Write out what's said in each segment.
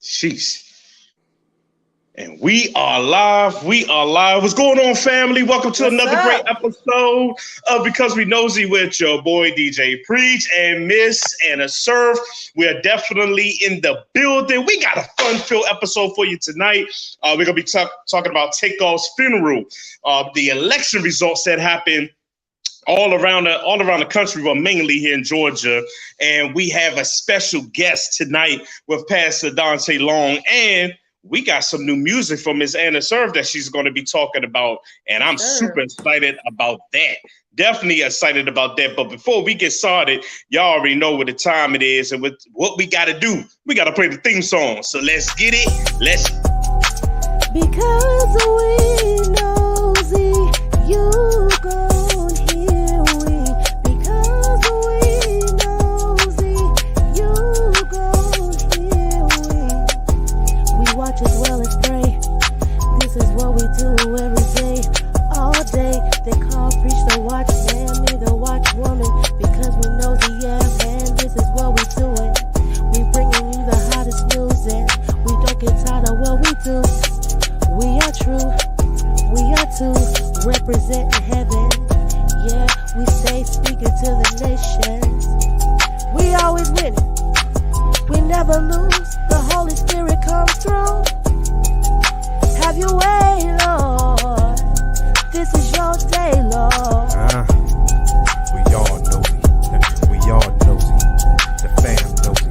Sheesh. And we are live. We are live. What's going on, family? Welcome to What's another great up? episode of Because We Nosy with your boy DJ Preach and Miss Anna Surv. We are definitely in the building. We got a fun-filled episode for you tonight. We're gonna be talking about Takeoff's funeral, the election results that happened all around the country, but mainly here in Georgia. And we have a special guest tonight with Pastor Dante Long, and we got some new music from Miss Anna Surv that she's going to be talking about, and I'm super Sir. excited about that. Definitely excited about that. But before we get started, y'all already know what the time it is and what we got to do. We got to play the theme song. So let's get it. Let's. Because we nosy, you gon' hear we. Because we nosy, you gon' hear we. We watch as well as pray. This is what we do every day, all day. They call preach the watchman, me the watchwoman. Because we nosy, yeah man, this is what we doing. We bringing you the hottest news and we don't get tired of what we do. We are true, we are two, representing heaven. Yeah, we stay speaking to the nations. We always winning, we never lose. The Holy Spirit comes through. Have your way, Lord. This is your day, Lord. We all nosy. We all nosy. The fam nosy.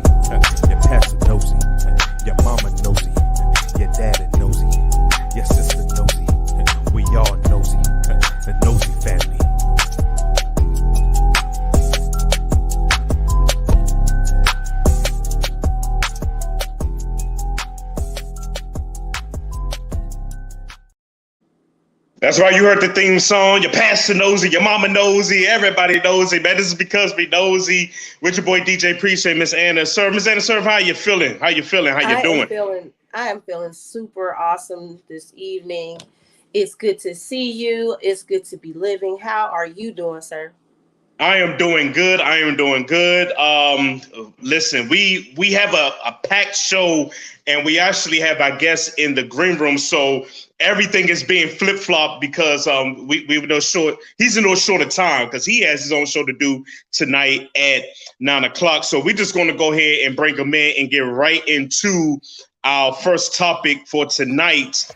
Your pastor nosy. Your mama nosy. Your daddy nosy. Your sister nosy. We all nosy. The nosy family. That's right. You heard the theme song. Your pastor nosy, your mama nosy, everybody nosy, man. This is Because We Nosy with your boy DJ Preach and Miss Anna Surv. Miss Anna Surv, how you feeling? How you feeling? How you doing? I am feeling super awesome this evening. It's good to see you. It's good to be living. How are you doing, sir? I am doing good. I am doing good. Listen, we have a packed show, and we actually have our guests in the green room. So everything is being flip flopped because we were no short. He's in no short of time because he has his own show to do tonight at 9 o'clock. So we're just going to go ahead and bring him in and get right into our first topic for tonight,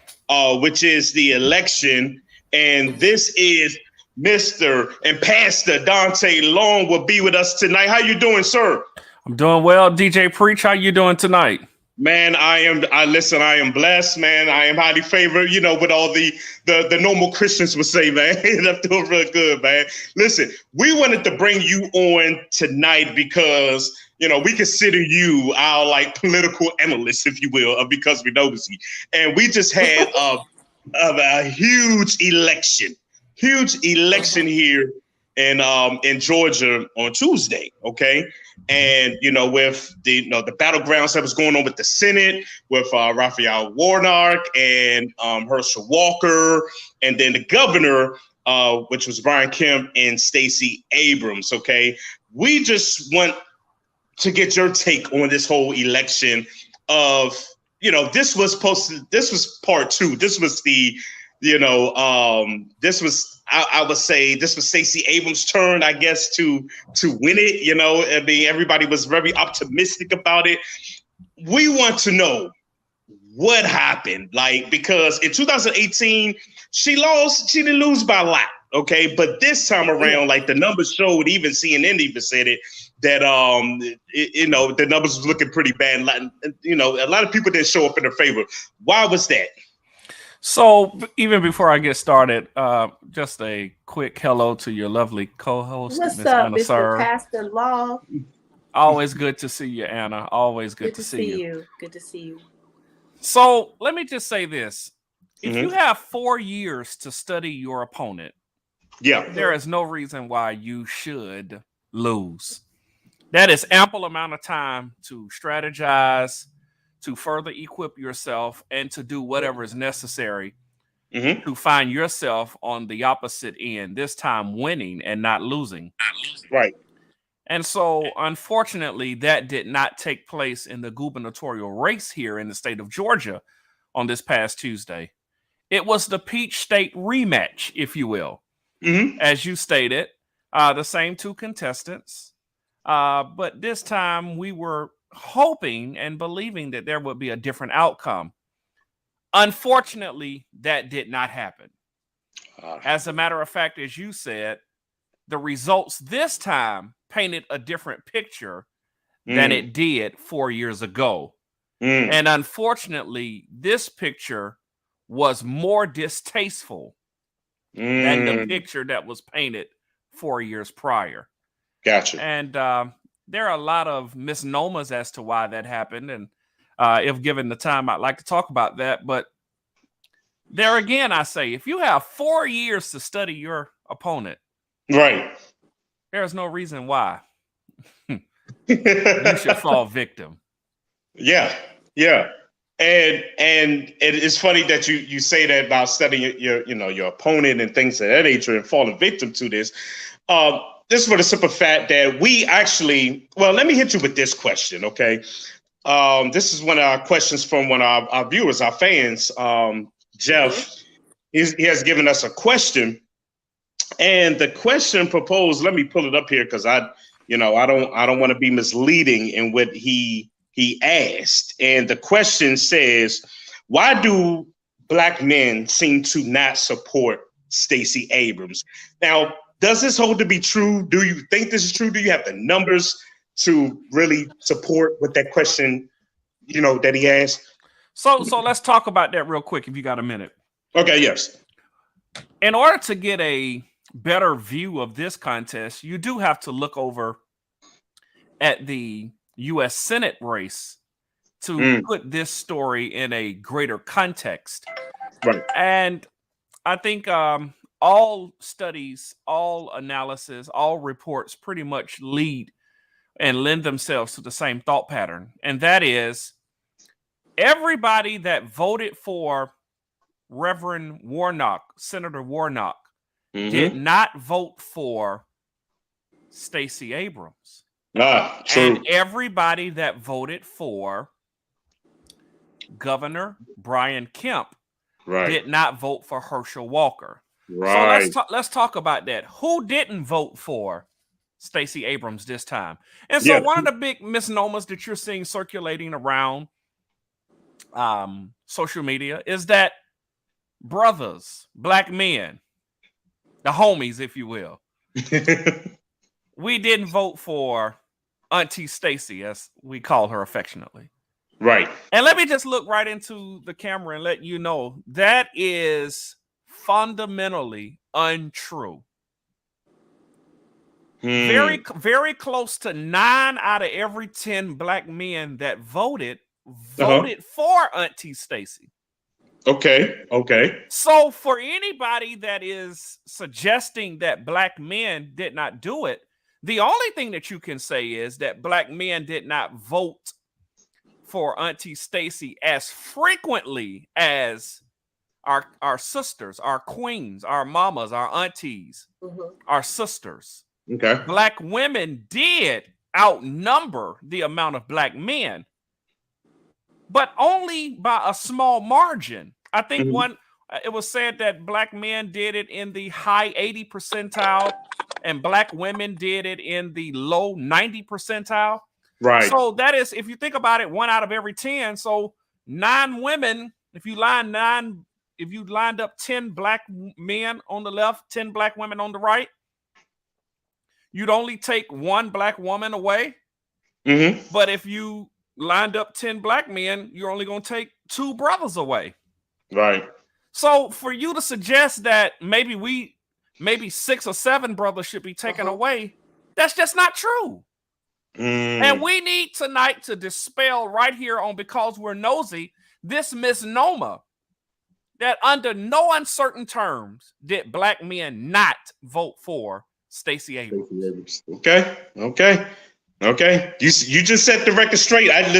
which is the election, and this is Mr. and Pastor Dante Long will be with us tonight. How you doing, sir? I'm doing well. DJ Preach, how you doing tonight? Man, I am blessed, man. I am highly favored, with all the normal Christians would say, man. I'm doing real good, man. Listen, we wanted to bring you on tonight because, we consider you our political analyst, if you will, of Because We Nosy. And we just had a huge election here in Georgia on Tuesday, okay? And with the battlegrounds that was going on with the Senate, with Raphael Warnock and Herschel Walker, and then the governor, which was Brian Kemp and Stacey Abrams, okay? We just want to get your take on this whole election of, this was part two. This was the I would say this was Stacey Abrams' turn, I guess, to win it. I mean, everybody was very optimistic about it. We want to know what happened, because in 2018 she lost. She didn't lose by a lot, okay. But this time around, the numbers showed, even CNN even said it, that the numbers was looking pretty bad. A lot of people didn't show up in her favor. Why was that? So even before I get started, just a quick hello to your lovely co-host, What's Miss up, Anna Mr. Surv. Pastor Long? Always good to see you, Anna. Always good to see you. Good to see you. So let me just say this. If Mhm. you have 4 years to study your opponent, there is no reason why you should lose. That is ample amount of time to strategize, to further equip yourself, and to do whatever is necessary to find yourself on the opposite end, this time winning and not losing. Right. And so, unfortunately, that did not take place in the gubernatorial race here in the state of Georgia on this past Tuesday. It was the Peach State rematch, if you will. As you stated, the same two contestants. But this time we were hoping and believing that there would be a different outcome. Unfortunately, that did not happen. As a matter of fact, as you said, the results this time painted a different picture than it did 4 years ago. And unfortunately, this picture was more distasteful than the picture that was painted 4 years prior. Gotcha. And there are a lot of misnomers as to why that happened. And if given the time, I'd like to talk about that. But there again, I say, if you have 4 years to study your opponent, right, there's no reason why you should fall victim. Yeah. And it is funny that you say that about studying your opponent and things of that nature and falling victim to this. This for the simple fact that we actually, well, let me hit you with this question, okay? This is one of our questions from one of our viewers, our fans. Jeff, he has given us a question, and the question proposed. Let me pull it up here because I don't want to be misleading in what he asked. And the question says, why do Black men seem to not support Stacey Abrams? Now, does this hold to be true? Do you think this is true? Do you have the numbers to really support what that question, that he asked? So let's talk about that real quick if you got a minute. Okay, yes. In order to get a better view of this contest, you do have to look over at the U.S. Senate race to put this story in a greater context. Right. And I think all studies, all analysis, all reports pretty much lead and lend themselves to the same thought pattern. And that is everybody that voted for Reverend Warnock, Senator Warnock, did not vote for Stacey Abrams. True. And everybody that voted for Governor Brian Kemp did not vote for Herschel Walker. Right. So let's talk about that. Who didn't vote for Stacey Abrams this time? And so one of the big misnomers that you're seeing circulating around social media is that brothers, Black men, the homies, if you will, we didn't vote for Auntie Stacey, as we call her affectionately. Right. And let me just look right into the camera and let you know that is fundamentally untrue. Very, very close to 9 out of every 10 Black men that voted for Auntie Stacey. Okay. So for anybody that is suggesting that Black men did not do it, the only thing that you can say is that Black men did not vote for Auntie Stacey as frequently as our sisters, our queens, our mamas, our aunties, our sisters. Okay. Black women did outnumber the amount of Black men, but only by a small margin. I think it was said that Black men did it in the high 80 percentile and Black women did it in the low 90 percentile. Right. So that is, if you think about it, 1 out of every 10. So 9 women, if you lined up 10 Black men on the left, 10 Black women on the right, you'd only take 1 Black woman away. But if you lined up 10 Black men, you're only going to take 2 brothers away. Right. So for you to suggest that maybe 6 or 7 brothers should be taken away, that's just not true. And we need tonight to dispel right here on Because We're Nosy this misnomer that under no uncertain terms did Black men not vote for Stacey Abrams. Okay. You just set the record straight. Like I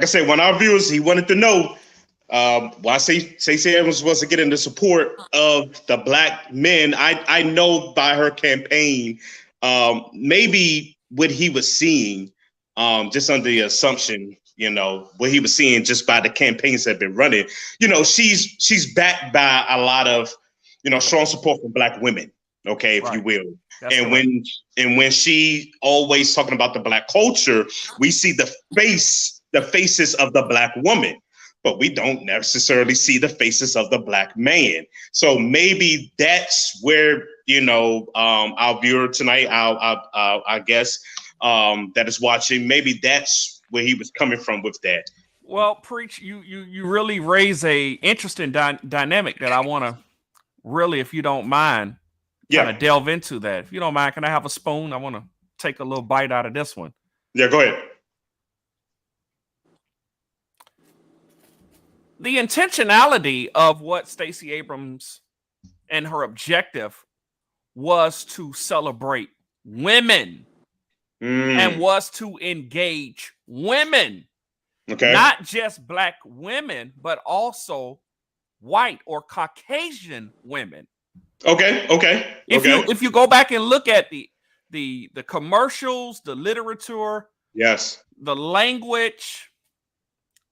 said, one of our viewers, he wanted to know why Stacey Abrams wasn't getting the support of the Black men. I know by her campaign, maybe what he was seeing, just under the assumption, what he was seeing just by the campaigns that have been running, she's backed by a lot of, strong support from Black women, okay, if you will. That's and correct. when she always talking about the Black culture, we see the faces of the Black woman, but we don't necessarily see the faces of the Black man. So maybe that's where, our viewer tonight, our guest that is watching, maybe that's where he was coming from with that. Well, Preach, you really raise a interesting dynamic that I want to really, if you don't mind, kind of delve into that. If you don't mind, can I have a spoon? I want to take a little bite out of this one. Yeah, go ahead. The intentionality of what Stacey Abrams and her objective was to celebrate women and was to engage women. Okay. Not just Black women, but also white or Caucasian women. Okay. If you go back and look at the commercials, the literature, yes, the language,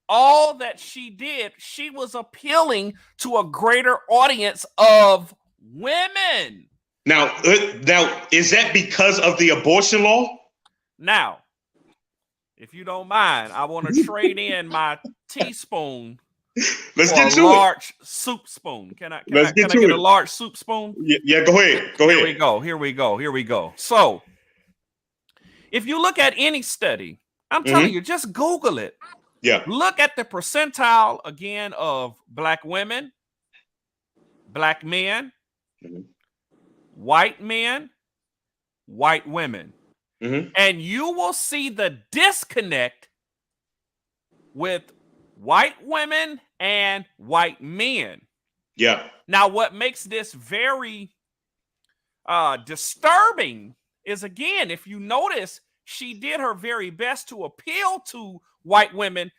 all that she did, she was appealing to a greater audience of women. Now, is that because of the abortion law? Now, if you don't mind, I want to trade in my teaspoon for a large soup spoon. Can I get a large soup spoon? Yeah, go ahead. Here we go. So, if you look at any study, I'm telling you, just Google it. Yeah. Look at the percentile again of Black women, Black men, white men, white women. And you will see the disconnect with white women and white men. Yeah. Now, what makes this very disturbing is, again, if you notice, she did her very best to appeal to white women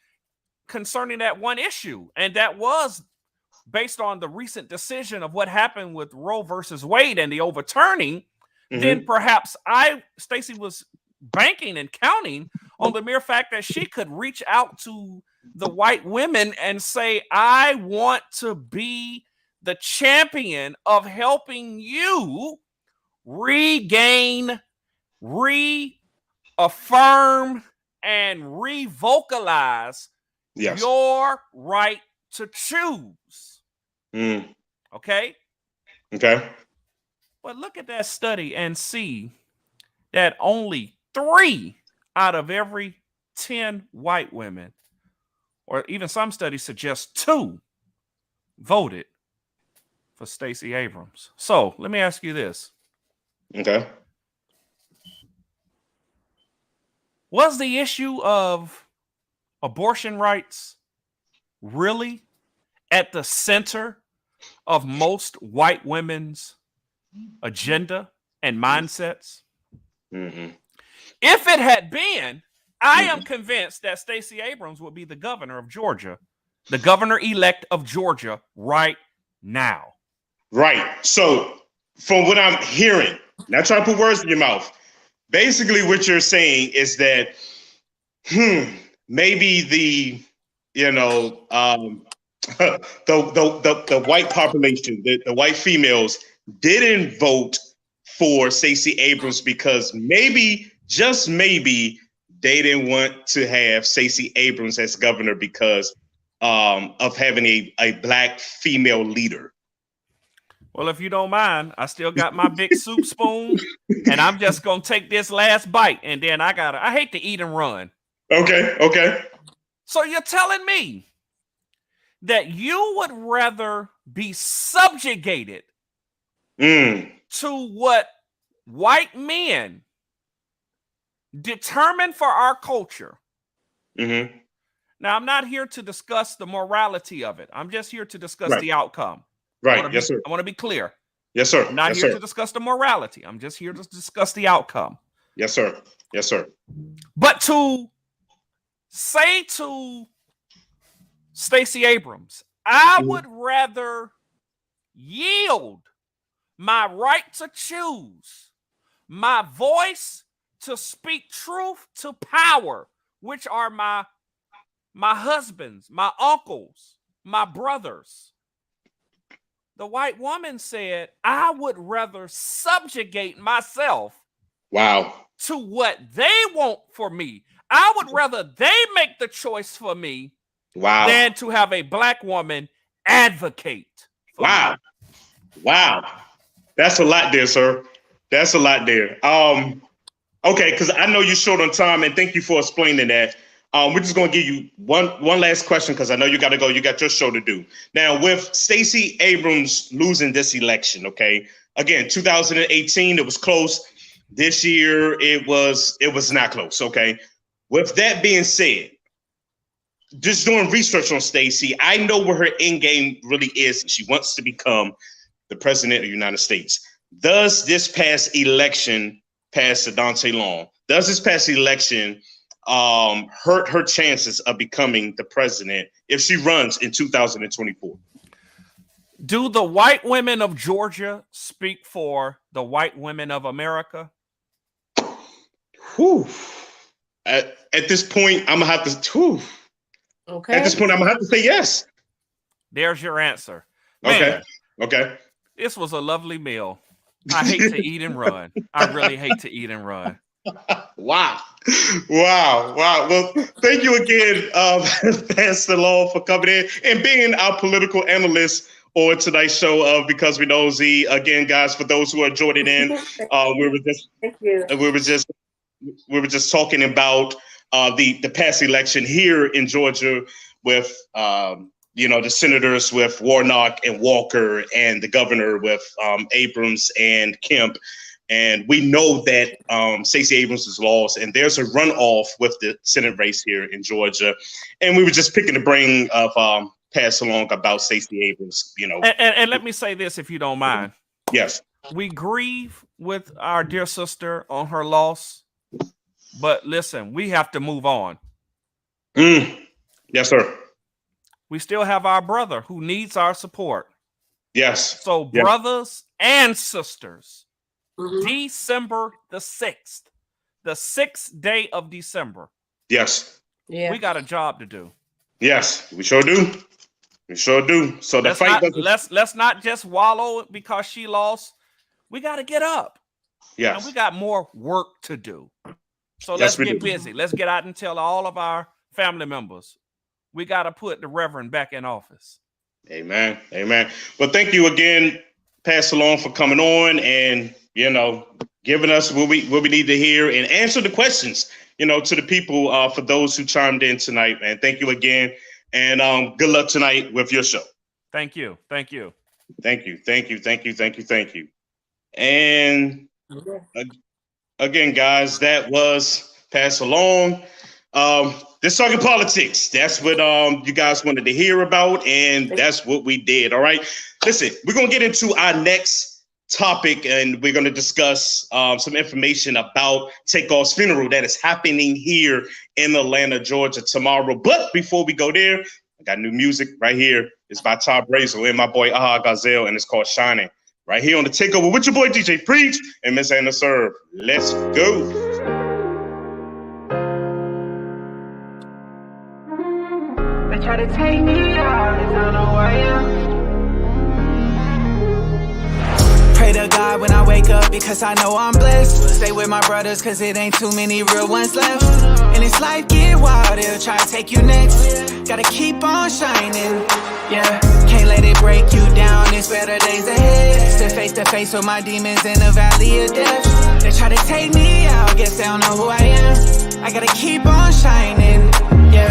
concerning that one issue. And that was based on the recent decision of what happened with Roe versus Wade and the overturning. Then perhaps Stacey was banking and counting on the mere fact that she could reach out to the white women and say, I want to be the champion of helping you regain, reaffirm, and revocalize your right to choose. Okay? Okay. But look at that study and see that only 3 out of every 10 white women, or even some studies suggest 2, voted for Stacey Abrams. So let me ask you this. Okay. Was the issue of abortion rights really at the center of most white women's agenda and mindsets? If it had been, I am convinced that Stacey Abrams would be the governor of Georgia, the governor-elect of Georgia right now. Right. So from what I'm hearing, not trying to put words in your mouth, basically what you're saying is that maybe the white population, the white females didn't vote for Stacey Abrams because maybe, just maybe, they didn't want to have Stacey Abrams as governor because of having a Black female leader. Well, if you don't mind, I still got my big soup spoon, and I'm just gonna take this last bite, and then I hate to eat and run. Okay. So you're telling me that you would rather be subjugated to what white men determine for our culture? Now, I'm not here to discuss the morality of it. I'm just here to discuss the outcome. Right. Yes, sir. I want to be clear. Yes, sir. I'm not here to discuss the morality. I'm just here to discuss the outcome. Yes, sir. Yes, sir. But to say to Stacey Abrams, I would rather yield my right to choose, my voice to speak truth to power, which are my husbands, my uncles, my brothers. The white woman said, I would rather subjugate myself to what they want for me. I would rather they make the choice for me than to have a black woman advocate for me. Wow. That's a lot there, sir. That's a lot there. Okay, because I know you're short on time, and thank you for explaining that. We're just going to give you one last question because I know you got to go. You got your show to do. Now, with Stacey Abrams losing this election, okay, again, 2018, it was close. This year, it was not close, okay? With that being said, just doing research on Stacey, I know where her end game really is. She wants to become the president of the United States. Does this past election pass Adante Long? Does this past election hurt her chances of becoming the president if she runs in 2024? Do the white women of Georgia speak for the white women of America? Whew. At this point, I'm gonna have to. Okay. At this point, I'm gonna have to say yes. There's your answer. Man, Okay. This was a lovely meal. I hate to eat and run. I really hate to eat and run. Wow. Well, thank you again, Pastor Long, for coming in and being our political analyst on tonight's show of Because We Nosy. Again, guys, for those who are joining in, we were just talking about the past election here in Georgia with the senators with Warnock and Walker, and the governor with Abrams and Kemp. And we know that Stacey Abrams is lost, and there's a runoff with the Senate race here in Georgia. And we were just picking the brain of Pastor Long about Stacey Abrams, And let me say this, if you don't mind. Yes. We grieve with our dear sister on her loss, but listen, we have to move on. Yes, sir. We still have our brother who needs our support. Yes. So brothers and sisters, December the 6th, the 6th day of December. Yes. Yeah. We got a job to do. Yes, we sure do. So let's not just wallow because she lost. We got to get up. Yes. And we got more work to do. So let's get busy. Let's get out and tell all of our family members, we got to put the Reverend back in office. Amen. Well, thank you again, Pastor Long, for coming on and, giving us what we need to hear and answer the questions, to the people, for those who chimed in tonight, man. Thank you again. And good luck tonight with your show. Thank you. And again, guys, that was Pastor Long. This talking politics. That's what you guys wanted to hear about, and that's what we did. All right. Listen, we're gonna get into our next topic, and we're gonna discuss some information about Takeoff's funeral that is happening here in Atlanta, Georgia tomorrow. But before we go there, I got new music right here. It's by Todd Brazel and my boy Aha Gazelle, and it's called Shining. Right here on the Takeover with your boy DJ Preach and Miss Anna Surv. Let's go. They try to take me out, I don't know who I am. Pray to God when I wake up because I know I'm blessed. Stay with my brothers cause it ain't too many real ones left. And this life get wild, it'll try to take you next. Gotta keep on shining, yeah. Can't let it break you down, it's better days ahead. Still face to face with my demons in the valley of death. They try to take me out, guess they don't know who I am. I gotta keep on shining, yeah.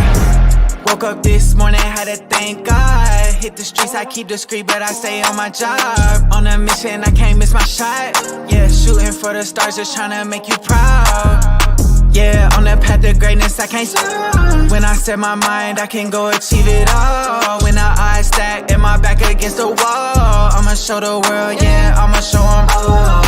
Woke up this morning, had to thank God. Hit the streets, I keep discreet, but I stay on my job. On a mission, I can't miss my shot. Yeah, shooting for the stars, just trying to make you proud. Yeah, on that path to greatness, I can't stop. When I set my mind, I can go achieve it all. When our eyes stack and my back against the wall, I'ma show the world, yeah, I'ma show them all.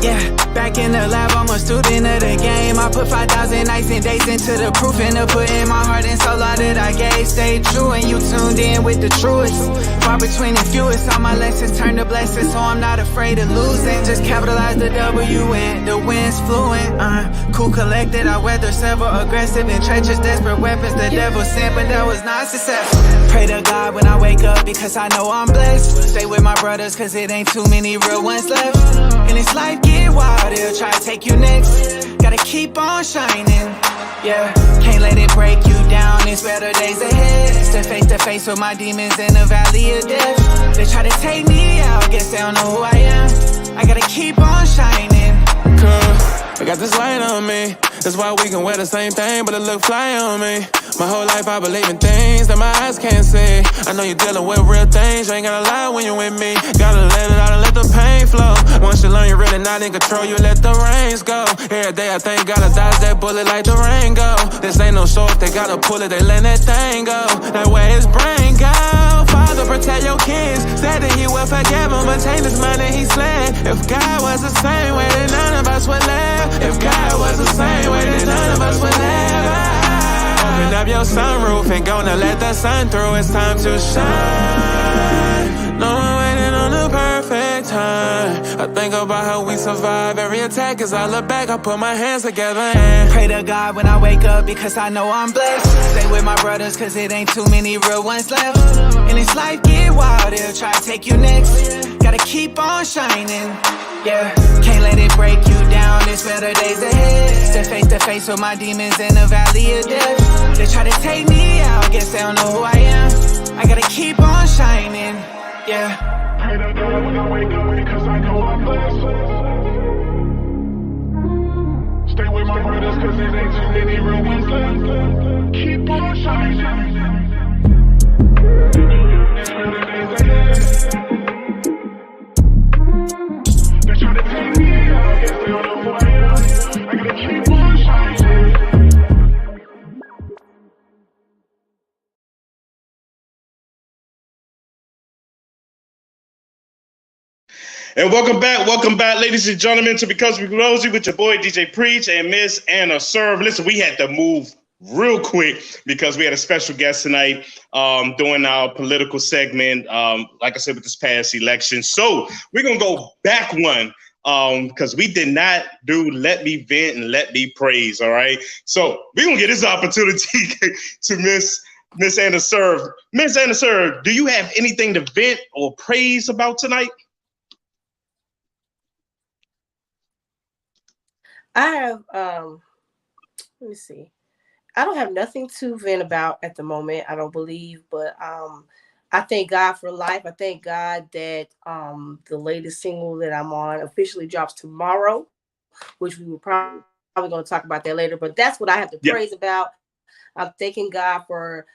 Yeah, back in the lab, I'm a student of the game. I put 5,000 nights and days into the proof, and to put in my heart and soul all that I gave. Stay true and you tuned in with the truest. Far between the fewest, all my lessons turn to blessings, so I'm not afraid of losing. Just capitalize the W and the wind's fluent. Cool collected, I weather several aggressive and treacherous, desperate weapons the devil sent, but that was not successful. Pray to God when I wake up because I know I'm blessed. Stay with my brothers cause it ain't too many real ones left. And this life get wild, it'll try to take you next. Gotta keep on shining, yeah. Can't let it break you down, it's better days ahead. Step face to face with my demons in the valley of death. They try to take me out, guess they don't know who I am. I gotta keep on shining. I got this light on me. That's why we can wear the same thing, but it look fly on me. My whole life I believe in things that my eyes can't see. I know you're dealing with real things, you ain't gotta lie when you with me. Gotta let it out and let the pain flow. Once you learn you're really not in control, you let the reins go. Every day I think gotta dodge that bullet like the rain go. This ain't no show, if they gotta pull it, they let that thing go. That way his brain go. Father, protect your kids. Said that he will forgive him, but take his money he slid. If God was the same way, then none of us would live. If God was the same way, then none of us would live. Open up your sunroof and gonna let the sun through. It's time to shine. No one waiting on the perfect time. I think about how we survive every attack. As I look back, I put my hands together and pray to God when I wake up because I know I'm blessed. Stay with my brothers cause it ain't too many real ones left. And this life get wild, it'll try to take you next. Gotta keep on shining, yeah. Can't let it break you down, it's better days ahead. Step face to face with my demons in the valley of death. They try to take me out, guess they don't know who I am. I gotta keep on shining, yeah. Pray to God when I wake up because I know I'm blessed. Stay with my brothers cause it ain't too many real ones left. Keep on shining. It's better days ahead. They try to take me out, I guess they don't know who I am. I gotta keep on shining. And welcome back, ladies and gentlemen, to Because We Nosy with your boy DJ Preach and Miss Anna Surv. Listen, we had to move real quick because we had a special guest tonight doing our political segment, like I said, with this past election. So we're going to go back one because we did not do Let Me Vent and Let Me Praise, all right? So we're going to get this opportunity to Miss Anna Surv. Miss Anna Surv, do you have anything to vent or praise about tonight? I have, let me see. I don't have nothing to vent about at the moment, I don't believe, but I thank God for life. I thank God that the latest single that I'm on officially drops tomorrow, which we were probably going to talk about that later, but that's what I have to praise about. I'm thanking God for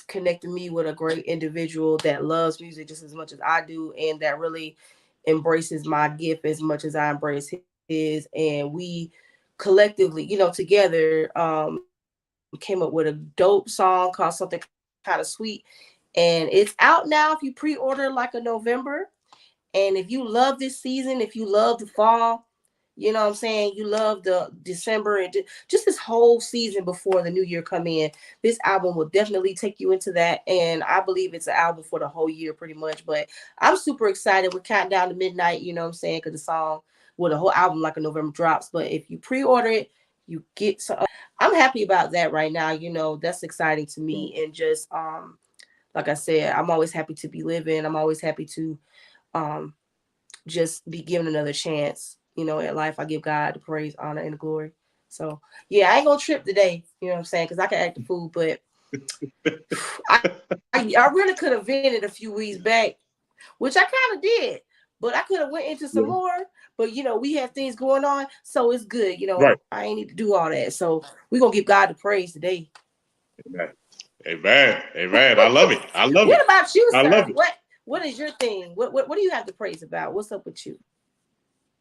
connecting me with a great individual that loves music just as much as I do and that really embraces my gift as much as I embrace his. And we collectively, together came up with a dope song called Something Kind of Sweet. And it's out now if you pre-order like a November. And if you love this season, if you love the fall, you know what I'm saying, you love the December and just this whole season before the new year come in, this album will definitely take you into that. And I believe it's an album for the whole year pretty much. But I'm super excited. We're counting down to midnight, you know what I'm saying, because the song, the whole album like a November drops. But if you pre-order it, you get some. I'm happy about that right now. That's exciting to me. And just like I said, I'm always happy to be living. I'm always happy to just be given another chance. In life, I give God the praise, honor, and the glory. So, yeah, I ain't gonna trip today. You know what I'm saying? Because I can act the fool, but I really could have vented a few weeks back, which I kind of did. But I could have went into some more. But, we have things going on, so it's good. Right. I ain't need to do all that. So we're going to give God the praise today. Amen. I love it. What about you, sir? What is your thing? What do you have to praise about? What's up with you?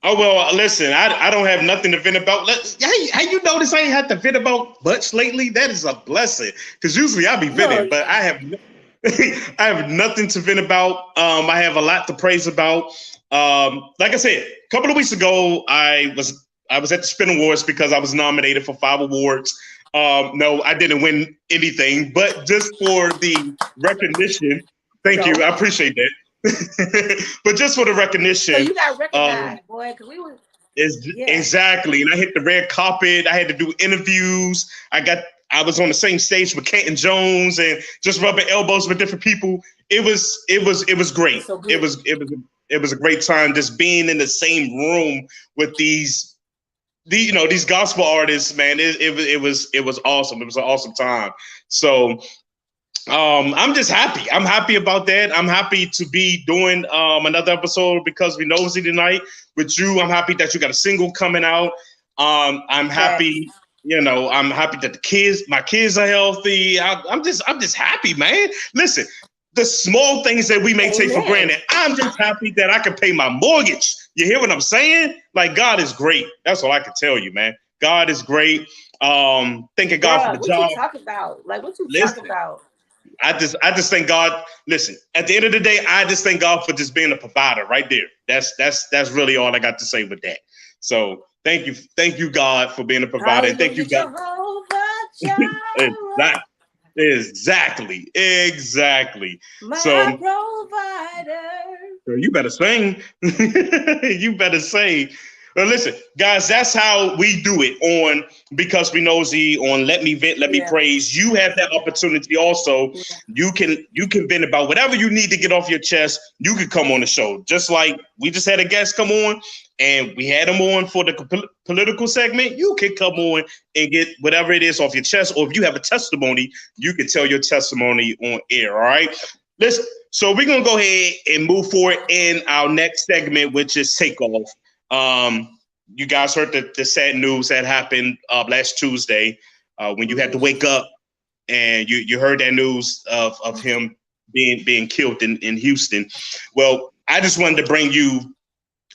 Oh, well, listen, I don't have nothing to vent about. How you notice I ain't had to vent about much lately? That is a blessing, because usually I be venting, but I have I have nothing to vent about. I have a lot to praise about. Like I said, a couple of weeks ago, I was at the Spin Awards because I was nominated for 5 awards. No, I didn't win anything, but just for the recognition, thank you, I appreciate that. But just for the recognition, so you got recognized, boy, because we were exactly. And I hit the red carpet. I had to do interviews. I was on the same stage with Canton Jones and just rubbing elbows with different people. It was great. So it was a great time just being in the same room with these gospel artists, man. It was awesome. It was an awesome time. So I'm just happy. I'm happy about that. I'm happy to be doing another episode Because We Nosy tonight with you. I'm happy that you got a single coming out. I'm happy, I'm happy that my kids are healthy. I'm just happy, man. Listen, the small things that we may take for granted. I'm just happy that I can pay my mortgage. You hear what I'm saying? Like, God is great. That's all I can tell you, man. God is great. Thanking God for the job. What you talking about? Like, what you talking about? I just thank God. Listen, at the end of the day, I just thank God for just being a provider right there. That's really all I got to say with that. So thank you, God, for being a provider. Thank you, God. Exactly. My provider. Girl, you better sing. You better sing. But listen, guys, that's how we do it on Because We Nosy, on Let Me Vent, Let Me Praise. You have that opportunity also. You can vent about whatever you need to get off your chest. You can come on the show. Just like we just had a guest come on, and we had him on for the political segment. You can come on and get whatever it is off your chest. Or if you have a testimony, you can tell your testimony on air, all right? Listen, so we're going to go ahead and move forward in our next segment, which is Takeoff. You guys heard the sad news that happened last Tuesday when you had to wake up and you heard that news of him being killed in Houston. Well, I just wanted to bring you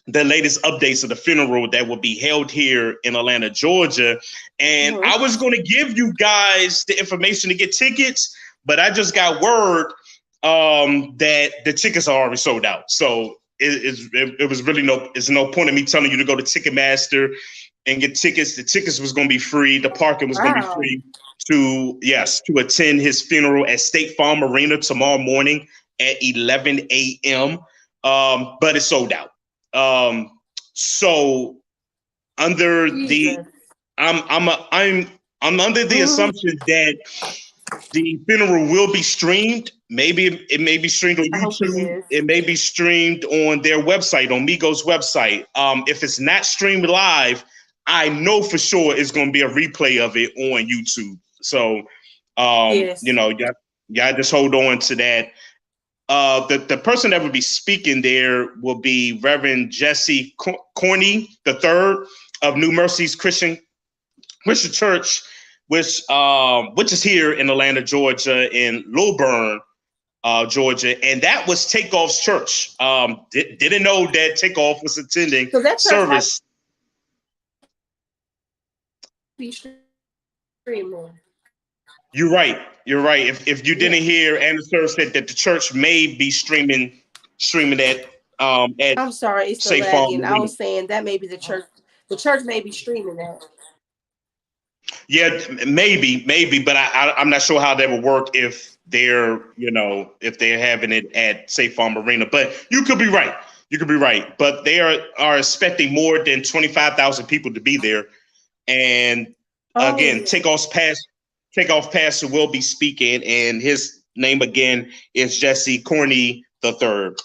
the latest updates of the funeral that will be held here in Atlanta, Georgia. And I was going to give you guys the information to get tickets, but I just got word that the tickets are already sold out. So it was really no point in me telling you to go to Ticketmaster and get tickets. The tickets was going to be free. The parking was going to be free to attend his funeral at State Farm Arena tomorrow morning at 11 a.m. But it's sold out. So under I'm under the assumption that the funeral will be streamed. Maybe it may be streamed on YouTube. It may be streamed on their website, on Migos website. If it's not streamed live, I know for sure it's going to be a replay of it on YouTube. So, y'all just hold on to that. The person that will be speaking there will be Reverend Jesse Corney III of New Mercies Christian Church, which is here in Atlanta, Georgia, in Lilburn, Georgia, and that was Takeoff's church. Didn't know that Takeoff was attending service. You're right. If you didn't hear, Anna Surv said that the church may be streaming that. I'm sorry, it's the lagging. I was saying that maybe the church may be streaming that. Yeah, maybe, but I'm not sure how that would work if they're having it at State Farm Arena. But you could be right. But they are expecting more than 25,000 people to be there. And again, Takeoff pastor will be speaking, and his name again is Jesse Corney III.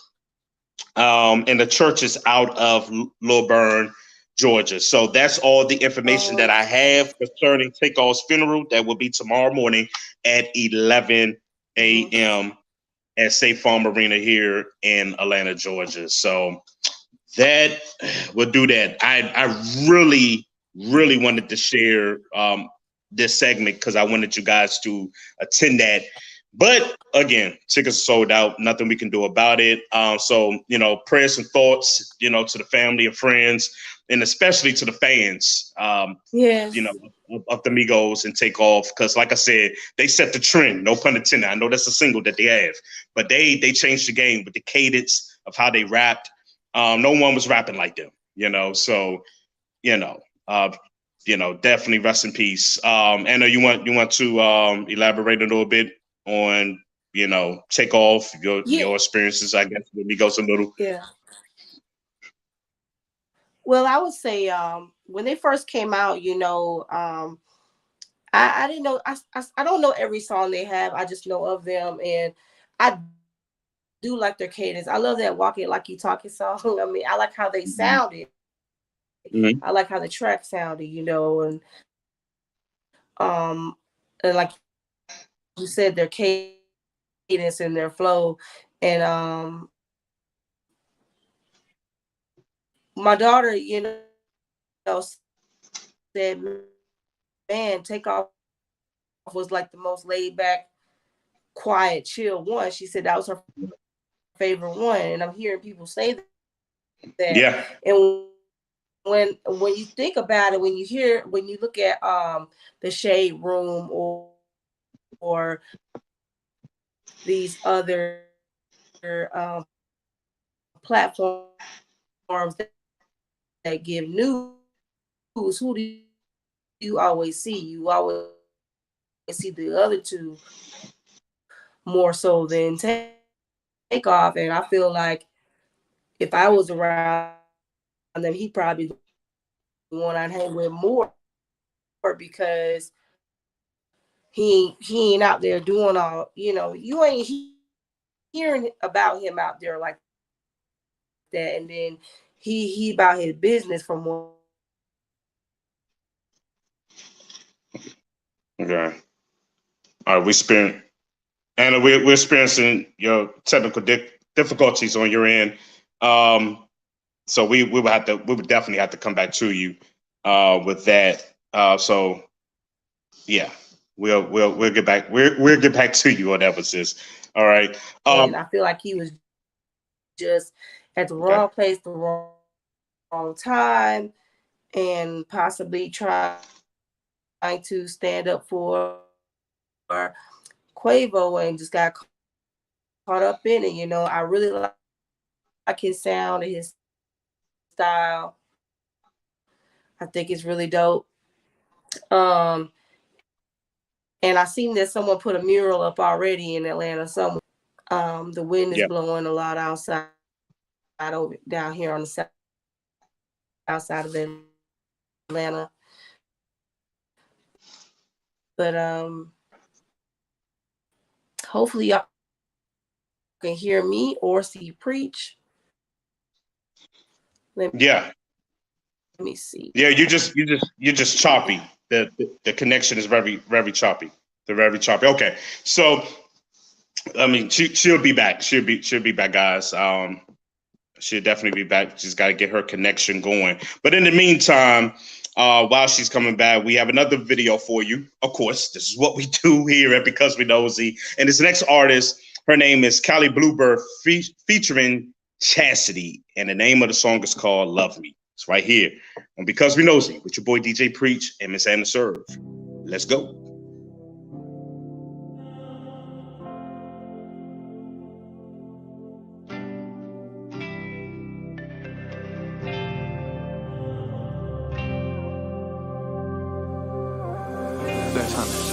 And the church is out of Lilburn, Georgia. So that's all the information that I have concerning Takeoff's funeral. That will be tomorrow morning at 11 a.m. at State Farm Arena here in Atlanta, Georgia. So that will do that. I really wanted to share this segment because I wanted you guys to attend that But again, tickets are sold out. Nothing we can do about it. So, prayers and thoughts, to the family and friends, and especially to the fans, Yes. of the Migos and Takeoff. Because like I said, they set the trend, no pun intended. I know that's a single that they have, but they changed the game with the cadence of how they rapped. No one was rapping like them, so, definitely rest in peace. Anna, you want to elaborate a little bit on Takeoff, your experiences, I guess, with Migos a little. Yeah. Well, I would say when they first came out, I didn't know, I don't know every song they have. I just know of them, and I do like their cadence. I love that "Walk It Like You Talking" song. I mean, I like how they sounded. Mm-hmm. I like how the track sounded, and like you said, their cadence and their flow. And my daughter, said, man, Takeoff was like the most laid back, quiet, chill one. She said that was her favorite one. And I'm hearing people say that. Yeah. And when you think about it, when you look at the Shade Room or these other platforms that give news, who do you always see? You always see the other two more so than Takeoff. And I feel like if I was around them, he probably the one I'd hang with more, because he ain't out there doing all, you ain't hearing about him out there like that. And then he about his business from one. Okay. All right, Anna, we're experiencing your technical difficulties on your end. So we would definitely have to come back to you with that. So yeah, we'll get back. We'll get back to you on that, sis. All right. And I feel like he was just at the wrong place, the wrong time, and possibly trying to stand up for Quavo and just got caught up in it. I really like his sound and his style. I think it's really dope. And I seen that someone put a mural up already in Atlanta somewhere. The wind is blowing a lot outside over down here on the south side of Atlanta. But hopefully y'all can hear me or see Preach. Let me see. Yeah, you're just choppy. The connection is very, very choppy. They're very choppy. Okay, so I mean, she'll be back. She'll be back, guys. She'll definitely be back. She's got to get her connection going. But in the meantime, while she's coming back, we have another video for you. Of course, this is what we do here at Because We Nosy. And this next artist, her name is Callie Bluebird, featuring Chastity, and the name of the song is called "Love Me." It's right here on Because We Nosy with your boy DJ Preach and Miss Anna Surv. Let's go.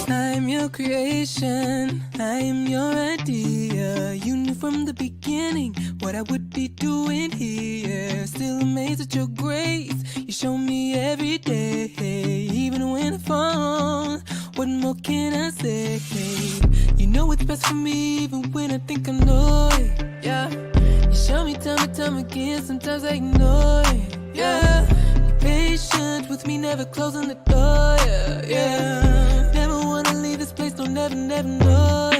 I'm your creation, I am your idea. You knew from the beginning what I would be doing here. Still amazed at your grace, you show me every day. Even when I fall, what more can I say? You know what's best for me, even when I think I know it. Yeah, you show me time again, sometimes I ignore it. Yeah, you're patient with me, never closing the door. Yeah. Never wanna leave this place, don't never know.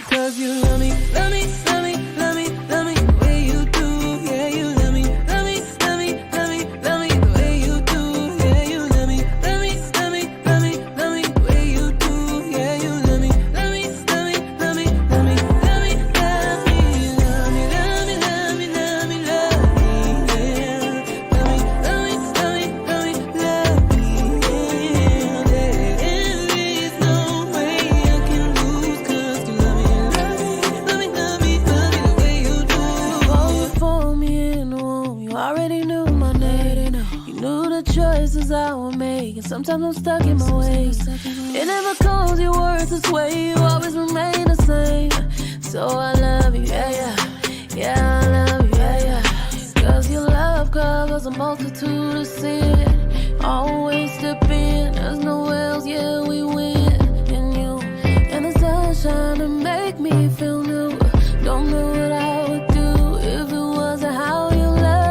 Cause you love me, love me, love me, love me, love me the way you do. Yeah, you love me, love me, love me, love me, love me the way you do. Yeah, you love me, love me, love me, love me, love me the way you do. Yeah, you love me, love me, love me, love me, love me. I would make. And sometimes I'm stuck in my ways. It never comes your words this way. You always remain the same. So I love you, yeah, yeah. Yeah, I love you, yeah, yeah. Cause your love covers a multitude of sin. Always step in, there's no else, yeah, we win. And you, and the sunshine to make me feel new. Don't know what I would do if it wasn't how you love.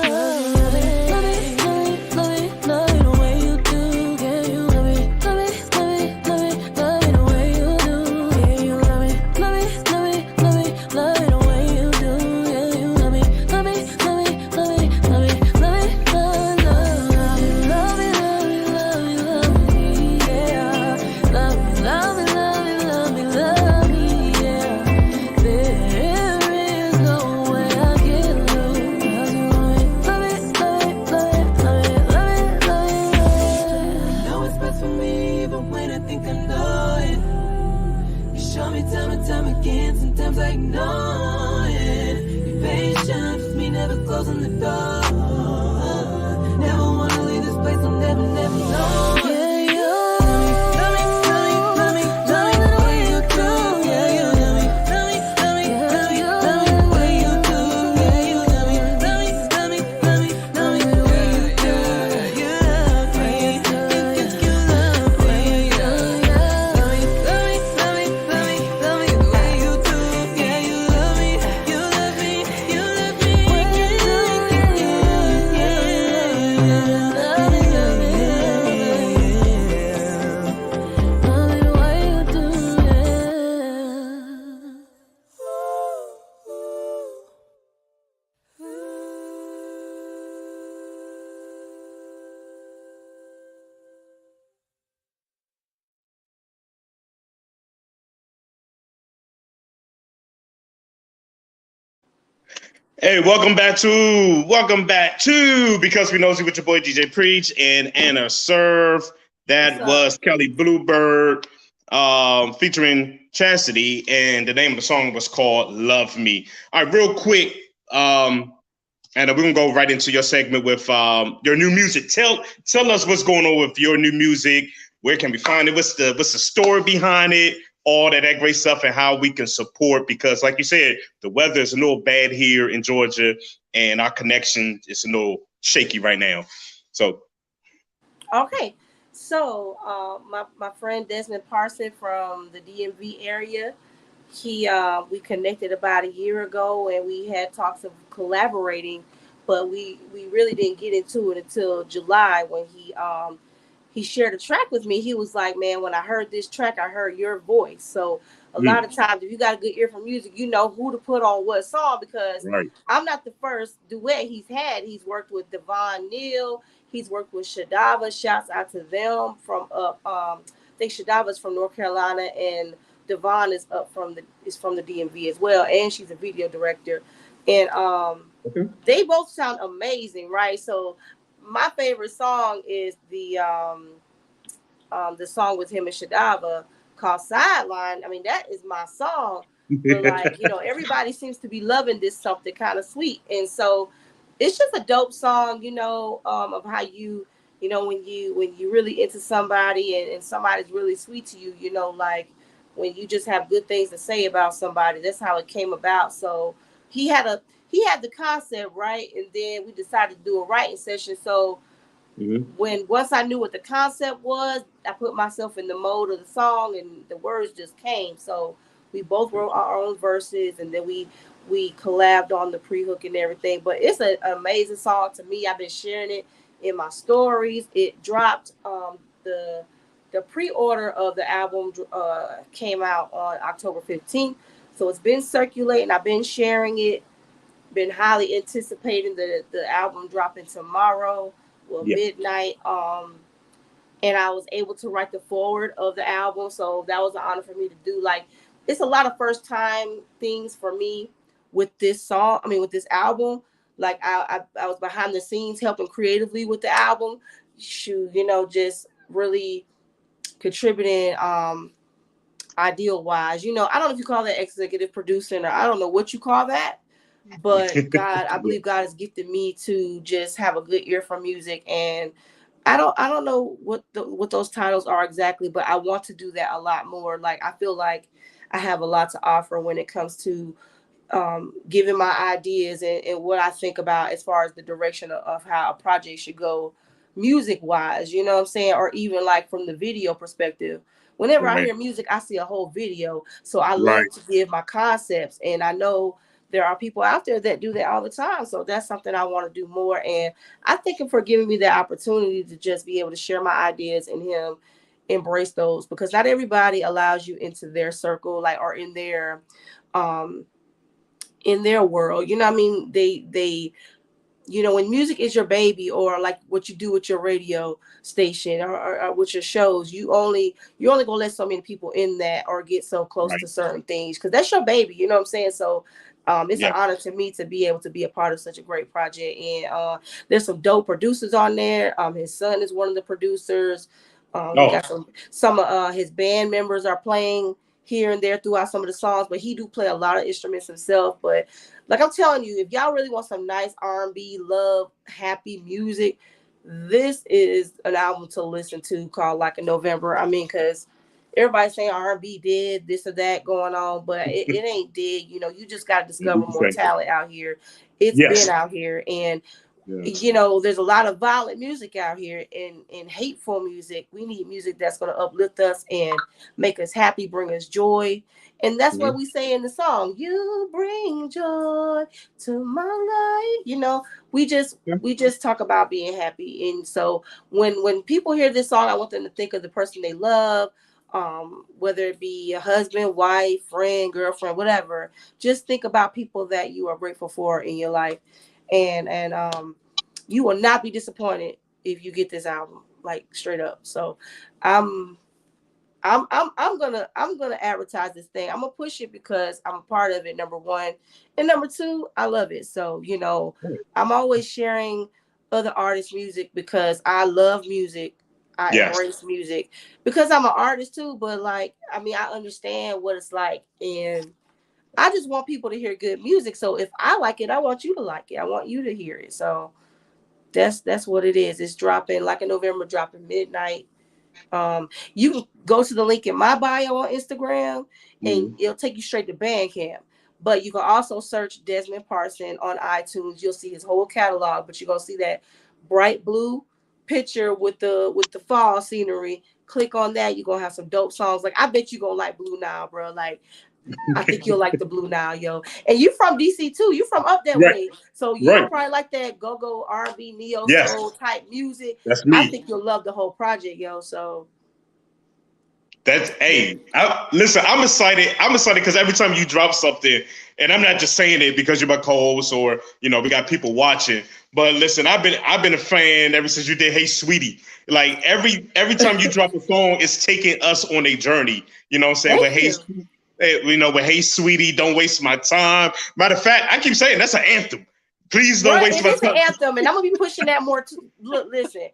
Love me, love me, love me, love me the way you do. Can you love me, love me, love me, love me, love me the way you do. Can you love me, love me, love me, love me, love me the way you do. Yeah, you love me, love me, love me, love me, love me, love me, love, love, love me, love me, love me, love me, yeah. Love me, love me, love me, love me, love me, yeah. There is no way I can lose. 'Cause you love me, love me, love me, love me, love me, love me, love me. You know it's best for me even when I think I know it. You show me time and time again, sometimes I ignore it. Be patient, just me never closing the door. Never wanna leave this place, I'll never, never know it. Yeah, you Love me, love me, love me, love me the way you do. Yeah, you love me, love me, love me, love me, love me the way you do. Yeah, you love me, love me, love me, love me, love me the way you do. You love me, you love me, yeah. Love me, love me, love me, love me, love me the way you do. Yeah, you love me, you love me, you love me, Hey, welcome back to Because We Nosy with your boy DJ Preach and Anna Surv. That was Kelly Bluebird featuring Chastity, and the name of the song was called Love Me. All right, real quick, Anna, we're gonna go right into your segment with your new music. Tell us what's going on with your new music. Where can we find it? What's the story behind it? All that great stuff, and how we can support, because like you said, the weather is a little bad here in Georgia and our connection is a little shaky right now. So Okay, so my friend Desmond Parson from the DMV area, we connected about a year ago, and we had talks of collaborating, but we really didn't get into it until July when he shared a track with me. He was like, man, when I heard this track, I heard your voice. So a lot of times, if you got a good ear for music, you know who to put on what song, because I'm not the first duet he's had. He's worked with Devon Neal. He's worked with Shadava. Shouts out to them from I think Shadava's from North Carolina, and Devon is from the DMV as well, and she's a video director. And they both sound amazing, right? So my favorite song is the song with him and Shadava called Sideline. I mean, that is my song. But like, everybody seems to be loving this Something Kind of Sweet. And so it's just a dope song, of how when you really into somebody, and somebody's really sweet to you, like when you just have good things to say about somebody. That's how it came about. So he had the concept, right? And then we decided to do a writing session. So once I knew what the concept was, I put myself in the mode of the song, and the words just came. So we both wrote our own verses, and then we collabed on the pre-hook and everything. But it's an amazing song to me. I've been sharing it in my stories. It dropped the pre-order of the album came out on October 15th. So it's been circulating. I've been sharing it. Been highly anticipating the album dropping tomorrow, midnight. And I was able to write the foreword of the album, so that was an honor for me to do. Like, it's a lot of first time things for me with this song. I mean, with this album. Like, I was behind the scenes helping creatively with the album. Just really contributing ideal wise. I don't know if you call that executive producing, or I don't know what you call that. but God, I believe God has gifted me to just have a good ear for music. And I don't know what those titles are exactly, but I want to do that a lot more. Like, I feel like I have a lot to offer when it comes to giving my ideas and what I think about as far as the direction of how a project should go music wise, you know what I'm saying? Or even like from the video perspective. Whenever I Right. hear music, I see a whole video. So I Right. love to give my concepts. And I know there are people out there that do that all the time. So that's something I want to do more. And I thank him for giving me the opportunity to just be able to share my ideas and him embrace those, because not everybody allows you into their circle, like, or um in their world. You know what I mean? They you know, when music is your baby, or like what you do with your radio station, or with your shows, you're only gonna let so many people in that, or get so close Right. to certain things, because that's your baby, you know what I'm saying? So it's an Yeah. honor to me to be able to be a part of such a great project. And there's some dope producers on there. His son is one of the producers. He Oh, got some of his band members are playing here and there throughout some of the songs, but he do play a lot of instruments himself. But like I'm telling you, if y'all really want some nice R&B, love, happy music, this is an album to listen to, called Like in November. I mean, because everybody's saying R&B dead, this or that going on, but it ain't dead. You know, you just got to discover more okay. talent out here. It's been Yes. out here. And Yes. you know, there's a lot of violent music out here, and hateful music. We need music that's going to uplift us and make us happy, bring us joy. And that's what Mhm. we say in the song: you bring joy to my life. You know, we just Yeah. we just talk about being happy. And so when people hear this song, I want them to think of the person they love, whether it be a husband, wife, friend, girlfriend, whatever. Just think about people that you are grateful for in your life. And you will not be disappointed if you get this album, like, straight up. So I'm I'm gonna advertise this thing. I'm gonna push it because I'm a part of it, number one. And number two, I love it. So, you know, I'm always sharing other artists' music because I love music. I Yes. embrace music because I'm an artist too. But like, I mean, I understand what it's like, and I just want people to hear good music. So if I like it, I want you to like it. I want you to hear it. So that's what it is. It's dropping like in November, dropping midnight. You can go to the link in my bio on Instagram, and Mhm. it'll take you straight to Bandcamp. But you can also search Desmond Parson on iTunes. You'll see his whole catalog, but you're gonna see that bright blue picture with the fall scenery. Click on that. You're gonna have some dope songs. Like, I bet you're gonna like Blue Nile, bro. Like, I think you'll like the Blue Nile, yo. And you from DC too. You from up that Right. way. So you'll Right. probably like that go-go R&B, neo Yes. soul type music. That's I me. think you'll love the whole project, yo. So That's yeah. hey. Listen, I'm excited. I'm excited because every time you drop something, and I'm not just saying it because you're my co-host or we got people watching. But listen, I've been a fan ever since you did Hey Sweetie. Like every time you drop a song, it's taking us on a journey. You know what I'm saying? Thank But hey, you. with Hey Sweetie, don't waste my time. Matter of fact, I keep saying that's an anthem. Please don't Right, waste it my is an time. anthem, and I'm gonna be pushing that more too. Look, listen,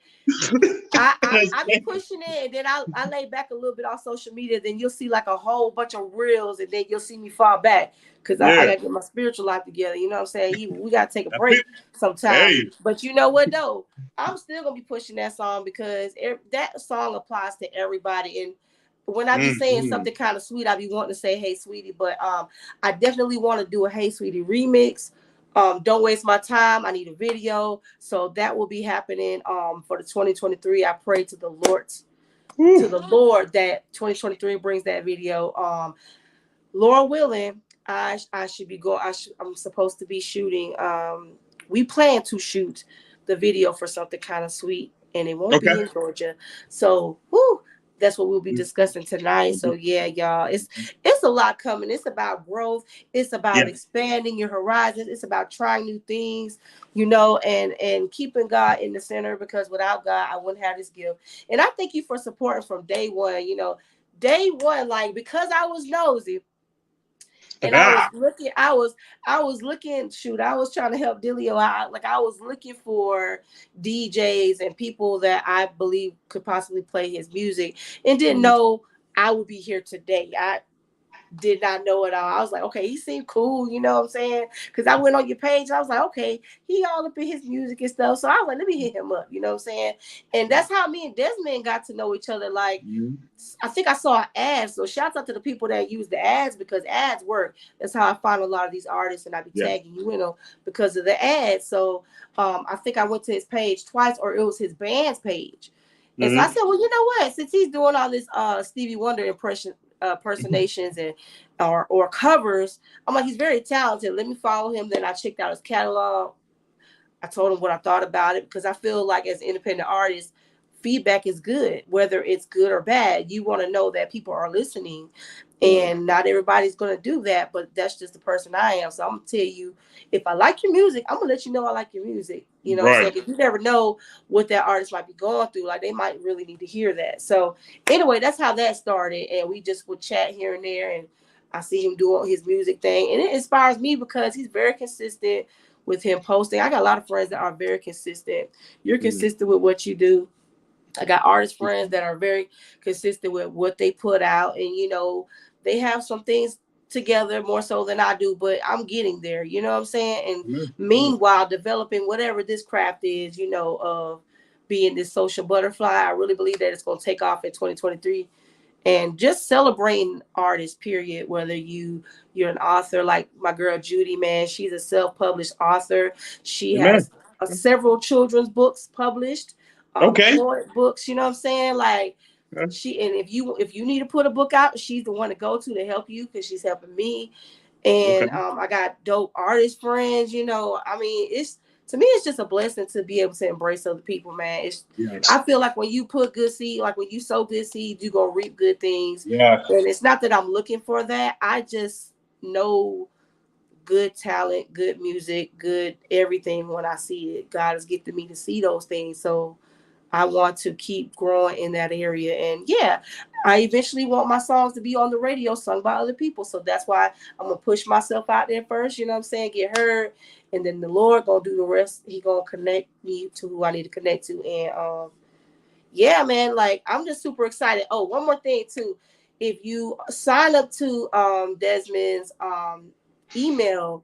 I be pushing it, and then I lay back a little bit on social media. Then you'll see like a whole bunch of reels, and then you'll see me fall back because I Yeah, gotta get my spiritual life together. You know what I'm saying? We gotta take a that's break it. sometime. Hey. But you know what though? I'm still gonna be pushing that song because that song applies to everybody. And when I be saying Mm-hmm. something kind of sweet, I be wanting to say "Hey Sweetie," but I definitely want to do a "Hey Sweetie" remix. Don't waste my time. I need a video, so that will be happening for the 2023. I pray to the Lord that 2023 brings that video. Lord willing, I should be going. I'm supposed to be shooting. We plan to shoot the video for something kind of sweet, and it won't be Okay. in Georgia. So, whoo, that's what we'll be discussing tonight. So yeah, y'all, it's a lot coming. It's about growth. It's Yeah. about expanding your horizons. It's about trying new things, you know, and keeping God in the center, because without God, I wouldn't have this gift. And I thank you for supporting from day one. You know, day one, like, because I was nosy. And I was Ah, looking, I was looking, shoot, I was trying to help Dilio out. Like, I was looking for DJs and people that I believe could possibly play his music, and didn't know I would be here today. did not know it all. I was like, okay, he seemed cool, you know what I'm saying? Because I went on your page, I was like, okay, he all up in his music and stuff. So I was like, let me hit him up, you know what I'm saying? And that's how me and Desmond got to know each other. Like, I think I saw an ad. So shout out to the people that use the ads, because ads work. That's how I find a lot of these artists, and I be tagging you in them because of the ads. So I think I went to his page twice, or it was his band's page. And so I said, well, you know what? Since he's doing all this Stevie Wonder impersonations and or covers, I'm like, he's very talented. Let me follow him. Then I checked out his catalog. I told him what I thought about it, because I feel like as an independent artist, feedback is good, whether it's good or bad. You want to know that people are listening, and not everybody's going to do that, but that's just the person I am. So I'm going to tell you, if I like your music, I'm going to let you know I like your music. You know what I'm saying? Because you never know what that artist might be going through. Like, they might really need to hear that. So anyway, that's how that started. And we just would chat here and there, and I see him doing his music thing. And it inspires me because he's very consistent with him posting. I got a lot of friends that are very consistent. You're consistent with what you do. I got artist friends that are very consistent with what they put out, and you know, they have some things together more so than I do, but I'm getting there, you know what I'm saying? And meanwhile, developing whatever this craft is, you know, of being this social butterfly. I really believe that it's going to take off in 2023. And just celebrating artists, period. Whether you're an author, like my girl Judy, man, she's a self-published author. She has several children's books published, poet books. You know what I'm saying? Like, and if you need to put a book out, she's the one to go to help you, because she's helping me. And I got dope artist friends. You know, I mean, to me, it's just a blessing to be able to embrace other people, man. I feel like when you put good seed, like when you sow good seeds, you're going to reap good things. Yeah. And it's not that I'm looking for that. I just know good talent, good music, good everything when I see it. God has gifted me to see those things. So I want to keep growing in that area. And yeah, I eventually want my songs to be on the radio, sung by other people. So that's why I'm going to push myself out there first, you know what I'm saying, get heard. And then the Lord going to do the rest. He going to connect me to who I need to connect to. And yeah, man, like, I'm just super excited. Oh, one more thing too. If you sign up to Desmond's email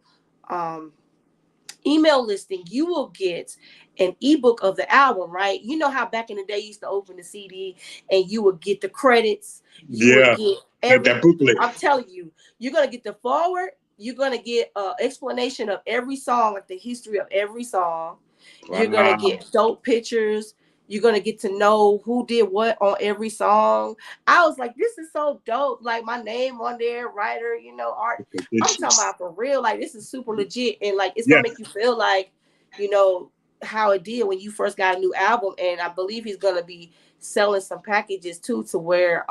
listing, you will get an ebook of the album, right? You know how back in the day you used to open the CD and you would get the credits. You would get everything. I'm telling you, you're gonna get the forward. You're gonna get an explanation of every song, like the history of every song. Wow. You're gonna get dope pictures. You're gonna get to know who did what on every song. I was like, this is so dope. Like, my name on there, writer, you know, art. I'm talking about for real. Like, this is super legit, and like, it's gonna make you feel like, you know, how it did when you first got a new album. And I believe he's gonna be selling some packages too, to where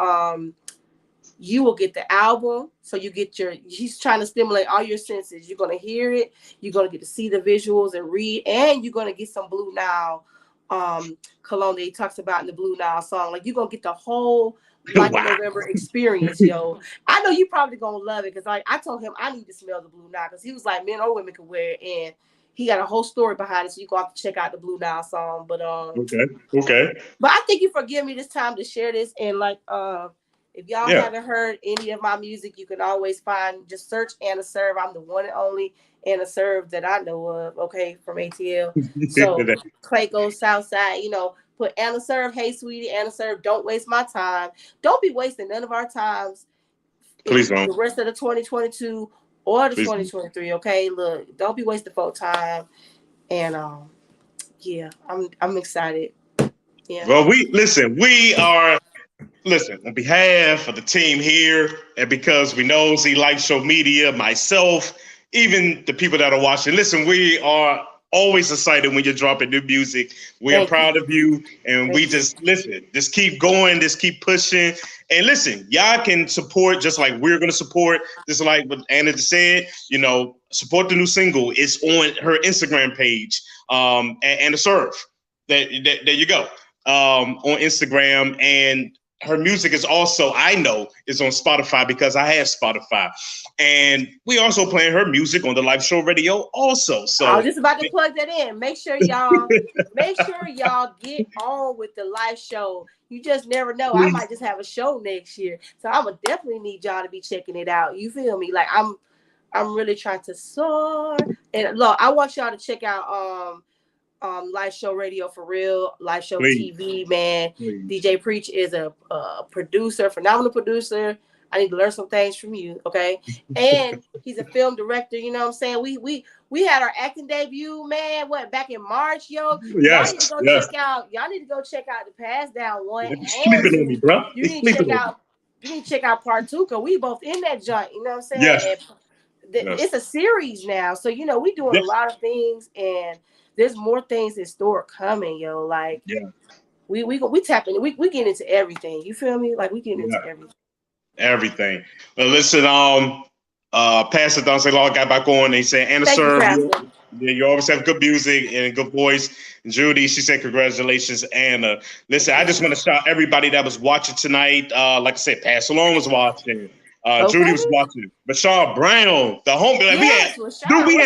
you will get the album. So you get he's trying to stimulate all your senses. You're gonna hear it, you're gonna get to see the visuals and read, and you're gonna get some Blue Nile cologne that he talks about in the Blue Nile song. Like, you're gonna get the whole Black November experience, yo. I know you probably gonna love it, because like, I told him I need to smell the Blue Nile, because he was like, men or women can wear it, and he got a whole story behind it, so you go have to check out the Blue Nile song. But okay. But I think you forgive me this time to share this. And like, if y'all haven't heard any of my music, you can always just search Anna Surv. I'm the one and only Anna Surv that I know of, okay, from ATL. So Clayco, Southside, you know, put Anna Surv, hey sweetie, Anna Surv, don't waste my time. Don't be wasting none of our times. Please don't. The rest of the 2022 or the 2023, okay? Look, don't be wasting folks' time. And yeah, I'm excited. Yeah. Well, we are on behalf of the team here, and because We Nosy, Live Show Media, myself, even the people that are watching, listen, we are always excited when you're dropping new music. We are proud of you, and we just keep going, just keep pushing. And listen, y'all can support just like we're going to support. Just like what Anna just said, you know, support the new single. It's on her Instagram page, Anna Surv. There you go. On Instagram. And her music is also, I know, is on Spotify because I have Spotify. And we also playing her music on the live show radio also. So I was just about to plug that in. Make sure y'all get on with the live show. You just never know. I might just have a show next year. So I would definitely need y'all to be checking it out. You feel me? Like I'm really trying to soar. And look, I want y'all to check out live show radio for real, live show TV, man. DJ Preach is a producer, phenomenal producer. I need to learn some things from you, okay? And he's a film director. You know what I'm saying? We had our acting debut, man. Back in March, yo. Yes. Y'all need to go check out the Pass Down 1 and 2. On me, bro. You need to check out part 2 because we both in that joint. You know what I'm saying? Yes. It's a series now, so we doing a lot of things, and there's more things in store coming, yo. Like, we tapping, we get into everything. You feel me? Like, we get into everything. Everything. Well, listen, Pastor Don say, Lord, got back on. They say, Anna Surv, you always have good music and good voice. Judy, she said, congratulations, Anna. Listen, I just want to shout everybody that was watching tonight. Like I said, Pastor Long was watching. Judy was watching. Rashad Brown, the home. We had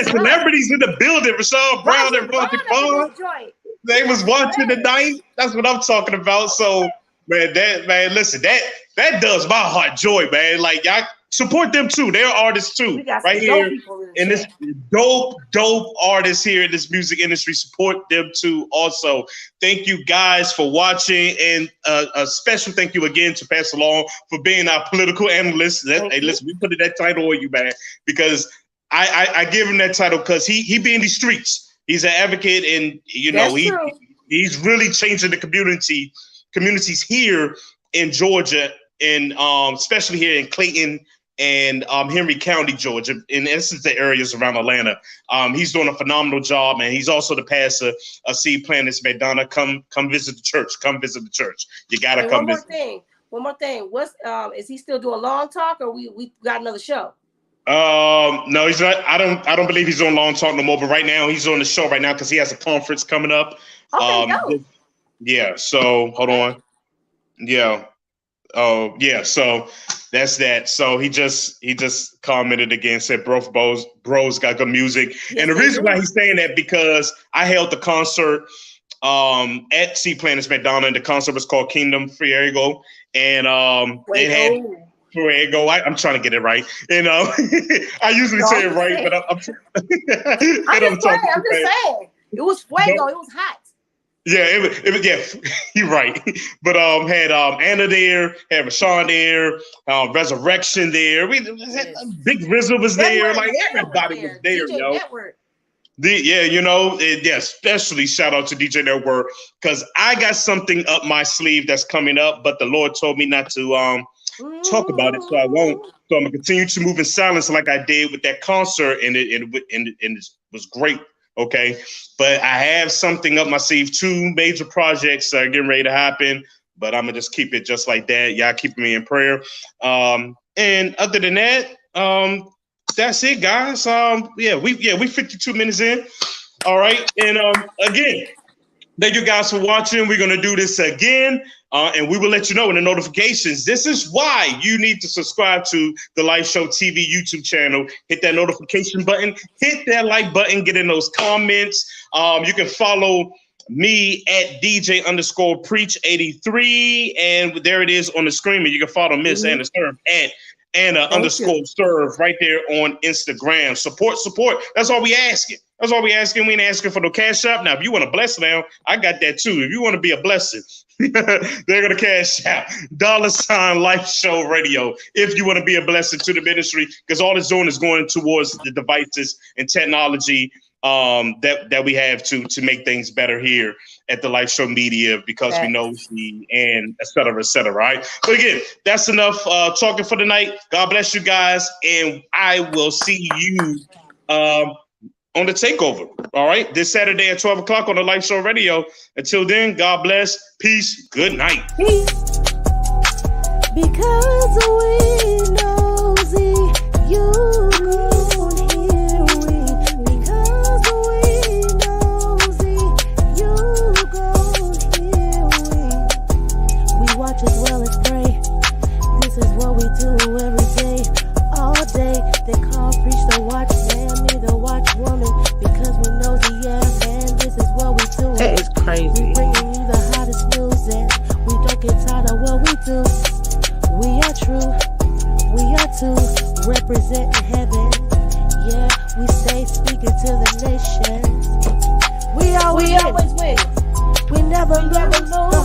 celebrities in the building. Rashad Brown and Roger Bond. They was watching tonight. That's what I'm talking about. So, man, listen, that does my heart joy, man. Like, y'all support them too. They're artists too, right here. And this dope artists here in this music industry, support them too. Also, thank you guys for watching, and a special thank you again to Pastor Long for being our political analyst. Hey, listen, we put that title on you, man, because I give him that title because he be in the streets. He's an advocate, and he's really changing the communities here in Georgia, and especially here in Clayton and Henry County, Georgia, in essence, the areas around Atlanta. He's doing a phenomenal job, and he's also the pastor of Seed Planters Madonna. Come visit the church. Come visit the church. You gotta come visit. One more thing. What's is he still doing Long Talk, or we got another show? No, he's not. I don't believe he's on Long Talk no more. But right now, he's on the show right now because he has a conference coming up. Okay, yeah. So hold on. Yeah. Oh yeah, so that's that. So he just commented again, said bros got good music. And the reason why he's saying that, because I held the concert at Seed Planters Madonna, and the concert was called Kingdom Fuego. And it had Fuego. I'm trying to get it right. And I usually say it right, but I'm just saying. It was Fuego, it was hot. Yeah, it was, yeah, you're right. But had Anna there, had Rashawn there, Resurrection there. Big Rizzo was there. Like, everybody was there, DJ yo. Network. Especially shout out to DJ Network, because I got something up my sleeve that's coming up, but the Lord told me not to talk about it, so I won't. So I'm gonna continue to move in silence like I did with that concert, and it was great. Okay, but I have something up my sleeve. 2 major projects are getting ready to happen, but I'm gonna just keep it just like that. Y'all keep me in prayer. And other than that, that's it, guys. We 52 minutes in. All right, and again, thank you guys for watching. We're gonna do this again. And we will let you know in the notifications. This is why you need to subscribe to the Live Show TV YouTube channel. Hit that notification button, hit that like button, get in those comments. You can follow me at DJ_Preach83. And there it is on the screen. And you can follow Miss Anna Surv at Anna_Surv right there on Instagram. Support. That's all we asking. We ain't asking for no cash up. Now, if you want to bless now, I got that too. If you want to be a blessing, they're going to cash out $ Life Show Radio. If you want to be a blessing to the ministry, because all it's doing is going towards the devices and technology that we have to make things better here at the Life Show Media, because we know and et cetera, right? But again, that's enough talking for the night. God bless you guys, and I will see you on the takeover. All right, this Saturday at 12 o'clock on the Life Show Radio. Until then, God bless, peace, good night. Peace. Because we nosy, you gon' hear we. Because we nosy, you gon' hear we. We watch as well as speak it to the nations. We always win. We never lose.